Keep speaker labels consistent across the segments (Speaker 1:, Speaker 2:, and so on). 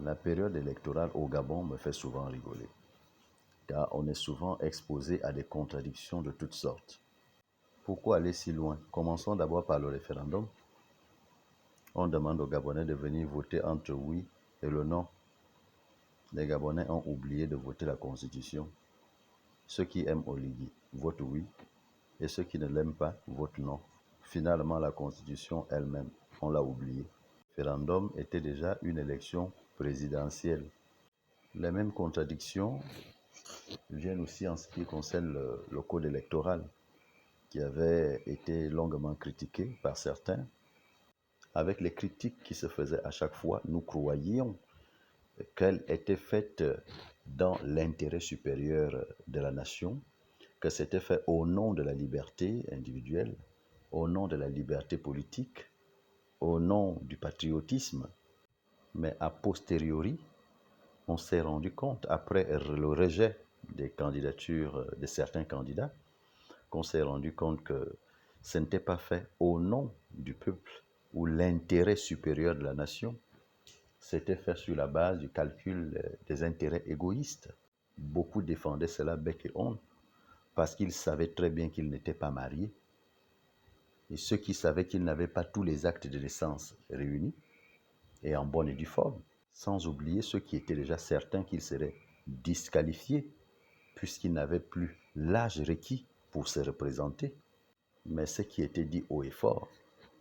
Speaker 1: La période électorale au Gabon me fait souvent rigoler, car on est souvent exposé à des contradictions de toutes sortes. Pourquoi aller si loin? Commençons d'abord par le référendum. On demande aux Gabonais de venir voter entre oui et le non. Les Gabonais ont oublié de voter la Constitution. Ceux qui aiment Oligui votent oui, et ceux qui ne l'aiment pas votent non. Finalement, la Constitution elle-même, on l'a oubliée. Le référendum était déjà une élection présidentielle. Les mêmes contradictions viennent aussi en ce qui concerne le code électoral, qui avait été longuement critiqué par certains. Avec les critiques qui se faisaient à chaque fois, nous croyions qu'elle était faite dans l'intérêt supérieur de la nation, que c'était fait au nom de la liberté individuelle, au nom de la liberté politique, au nom du patriotisme. Mais a posteriori, on s'est rendu compte, après le rejet des candidatures de certains candidats, qu'on s'est rendu compte que ce n'était pas fait au nom du peuple ou l'intérêt supérieur de la nation. C'était fait sur la base du calcul des intérêts égoïstes. Beaucoup défendaient cela bec et ongle parce qu'ils savaient très bien qu'ils n'étaient pas mariés. Et ceux qui savaient qu'ils n'avaient pas tous les actes de naissance réunis et en bonne et due forme, sans oublier ceux qui étaient déjà certains qu'ils seraient disqualifiés puisqu'ils n'avaient plus l'âge requis pour se représenter. Mais ce qui était dit haut et fort,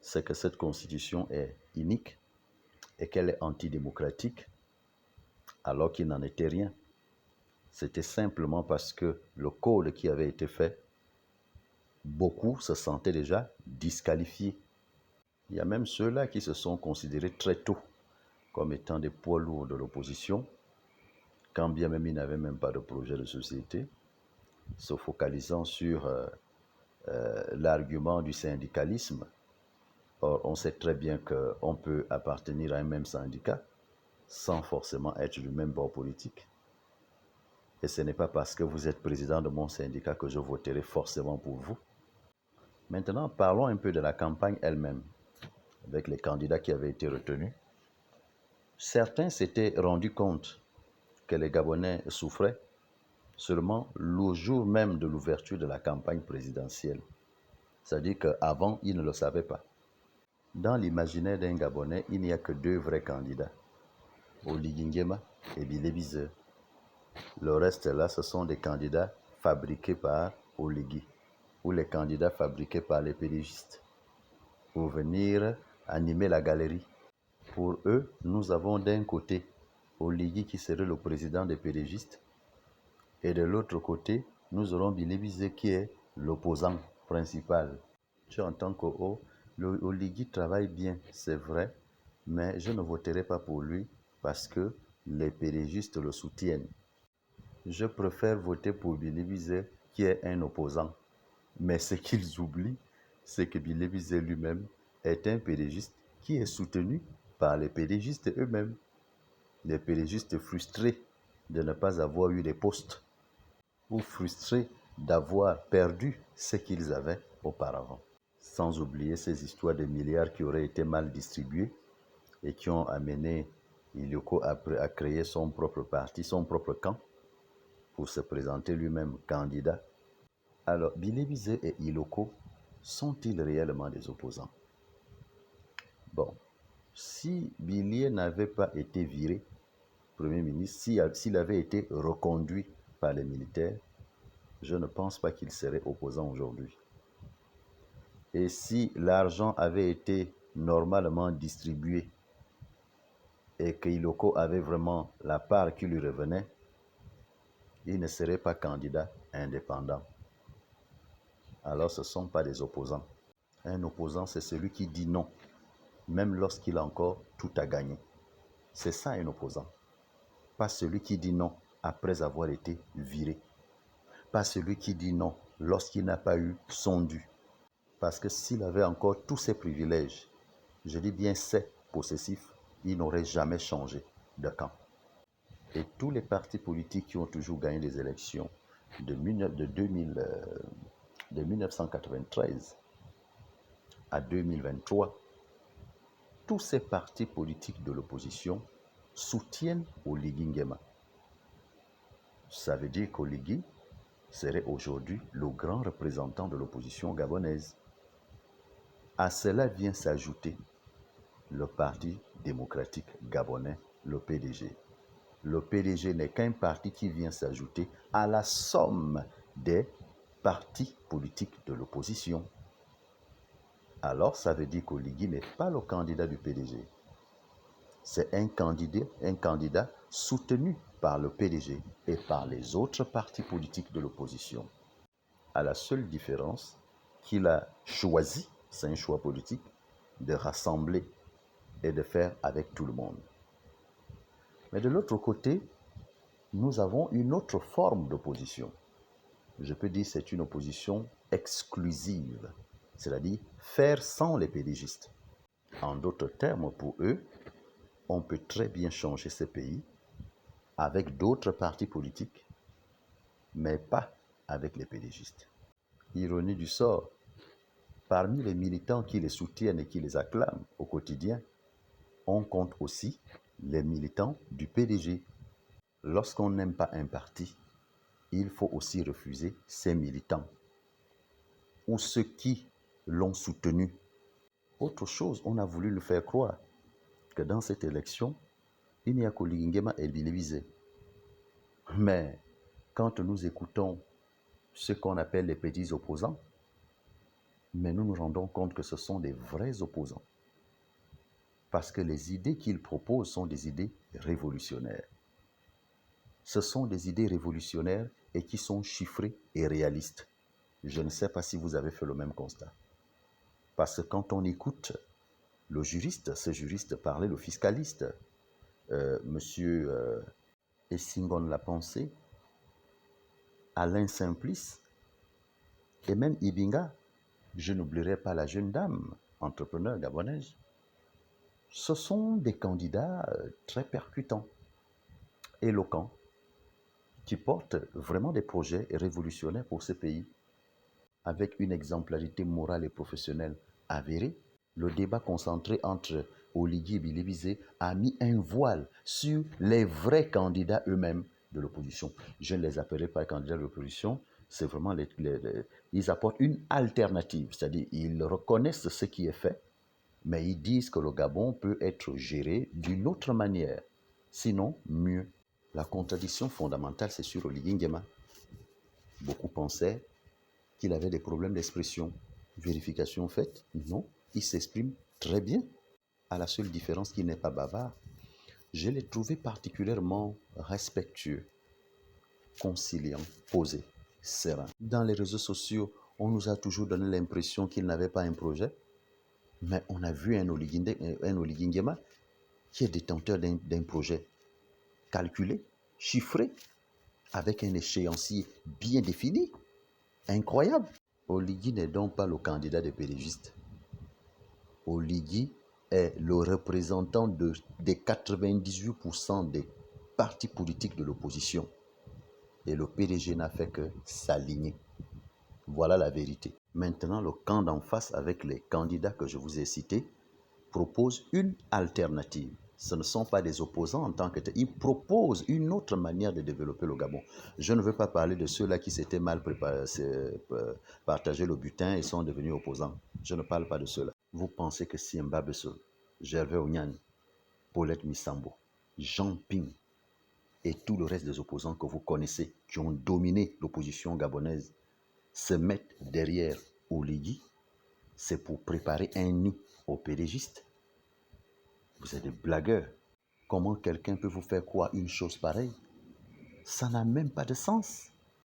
Speaker 1: c'est que cette constitution est inique et qu'elle est antidémocratique, alors qu'il n'en était rien. C'était simplement parce que le code qui avait été fait, beaucoup se sentaient déjà disqualifiés. Il y a même ceux-là qui se sont considérés très tôt comme étant des poids lourds de l'opposition, quand bien même ils n'avaient même pas de projet de société, se focalisant sur l'argument du syndicalisme. Or, on sait très bien qu'on peut appartenir à un même syndicat sans forcément être du même bord politique. Et ce n'est pas parce que vous êtes président de mon syndicat que je voterai forcément pour vous. Maintenant, parlons un peu de la campagne elle-même, avec les candidats qui avaient été retenus. Certains s'étaient rendus compte que les Gabonais souffraient seulement le jour même de l'ouverture de la campagne présidentielle. C'est-à-dire qu'avant, ils ne le savaient pas. Dans l'imaginaire d'un Gabonais, il n'y a que deux vrais candidats, Oligui Nguema et Billé Bizeu. Le reste là, ce sont des candidats fabriqués par Oligui ou les candidats fabriqués par les pédégistes pour venir animer la galerie. Pour eux, nous avons d'un côté Oligui qui serait le président des pédégistes et de l'autre côté, nous aurons Billé Bizeu qui est l'opposant principal. Tu entends que Oligui travaille bien, c'est vrai, mais je ne voterai pas pour lui parce que les pédégistes le soutiennent. Je préfère voter pour Billé Bizeu qui est un opposant. Mais ce qu'ils oublient, c'est que Billé Bizeu lui-même est un pédégiste qui est soutenu par les pédégistes eux-mêmes. Les pédégistes frustrés de ne pas avoir eu les postes ou frustrés d'avoir perdu ce qu'ils avaient auparavant. Sans oublier ces histoires de milliards qui auraient été mal distribués et qui ont amené Iloko à créer son propre parti, son propre camp, pour se présenter lui-même candidat. Alors, Billé Bizeu et Iloko sont-ils réellement des opposants? Bon, si Billé n'avait pas été viré Premier ministre, s'il avait été reconduit par les militaires, je ne pense pas qu'il serait opposant aujourd'hui. Et si l'argent avait été normalement distribué et que Iloko avait vraiment la part qui lui revenait, il ne serait pas candidat indépendant. Alors ce ne sont pas des opposants. Un opposant, c'est celui qui dit non, même lorsqu'il a encore tout à gagner. C'est ça un opposant. Pas celui qui dit non après avoir été viré. Pas celui qui dit non lorsqu'il n'a pas eu son dû. Parce que s'il avait encore tous ses privilèges, je dis bien ses possessifs, il n'aurait jamais changé de camp. Et tous les partis politiques qui ont toujours gagné les élections de 1993 à 2023, tous ces partis politiques de l'opposition soutiennent Oligui Nguema. Ça veut dire qu'Oligui serait aujourd'hui le grand représentant de l'opposition gabonaise. À cela vient s'ajouter le Parti démocratique gabonais, le PDG. Le PDG n'est qu'un parti qui vient s'ajouter à la somme des partis politiques de l'opposition. Alors, ça veut dire qu'Oligui n'est pas le candidat du PDG. C'est un candidat soutenu par le PDG et par les autres partis politiques de l'opposition. À la seule différence qu'il a choisi, c'est un choix politique, de rassembler et de faire avec tout le monde. Mais de l'autre côté, nous avons une autre forme d'opposition. Je peux dire que c'est une opposition exclusive, c'est-à-dire faire sans les pédégistes. En d'autres termes, pour eux, on peut très bien changer ce pays avec d'autres partis politiques, mais pas avec les pédégistes. Ironie du sort, parmi les militants qui les soutiennent et qui les acclament au quotidien, on compte aussi les militants du PDG. Lorsqu'on n'aime pas un parti, il faut aussi refuser ses militants ou ceux qui l'ont soutenu. Autre chose, on a voulu nous faire croire que dans cette élection, il n'y a qu'Oligui Nguema et Bilebise. Mais quand nous écoutons ce qu'on appelle les petits opposants, mais nous nous rendons compte que ce sont des vrais opposants. Parce que les idées qu'ils proposent sont des idées révolutionnaires. Ce sont des idées révolutionnaires et qui sont chiffrées et réalistes. Je ne sais pas si vous avez fait le même constat. Parce que quand on écoute le juriste, ce juriste parlait, le fiscaliste, monsieur Essingon l'a pensé, Alain Simplice et même Ibinga, je n'oublierai pas la jeune dame, entrepreneur gabonaise. Ce sont des candidats très percutants, éloquents, qui portent vraiment des projets révolutionnaires pour ce pays, avec une exemplarité morale et professionnelle avérée. Le débat concentré entre Oligui et Bilebise a mis un voile sur les vrais candidats eux-mêmes de l'opposition. Je ne les appellerai pas candidats de l'opposition, c'est vraiment ils apportent une alternative, c'est-à-dire ils reconnaissent ce qui est fait, mais ils disent que le Gabon peut être géré d'une autre manière, sinon mieux. La contradiction fondamentale, c'est sur Oligui Nguema. Beaucoup pensaient qu'il avait des problèmes d'expression. Vérification faite, non, il s'exprime très bien, à la seule différence qu'il n'est pas bavard. Je l'ai trouvé particulièrement respectueux, conciliant, posé, serein. Dans les réseaux sociaux, on nous a toujours donné l'impression qu'il n'avait pas un projet, mais on a vu un Oligui Nguema qui est détenteur d'un projet calculé, chiffré, avec un échéancier bien défini. Incroyable. Oligui n'est donc pas le candidat des pédégistes. Oligui est le représentant des 98% des partis politiques de l'opposition. Et le PDG n'a fait que s'aligner. Voilà la vérité. Maintenant, le camp d'en face, avec les candidats que je vous ai cités, propose une alternative. Ce ne sont pas des opposants en tant que tels. Ils proposent une autre manière de développer le Gabon. Je ne veux pas parler de ceux-là qui s'étaient mal partagé le butin et sont devenus opposants. Je ne parle pas de ceux-là. Vous pensez que Siemba Besso, Gervais Onyani, Paulette Missambo, Jean Ping et tout le reste des opposants que vous connaissez, qui ont dominé l'opposition gabonaise, se mettent derrière Oligui, c'est pour préparer un nid aux pédégistes? Vous êtes des blagueurs. Comment quelqu'un peut vous faire croire une chose pareille? Ça n'a même pas de sens.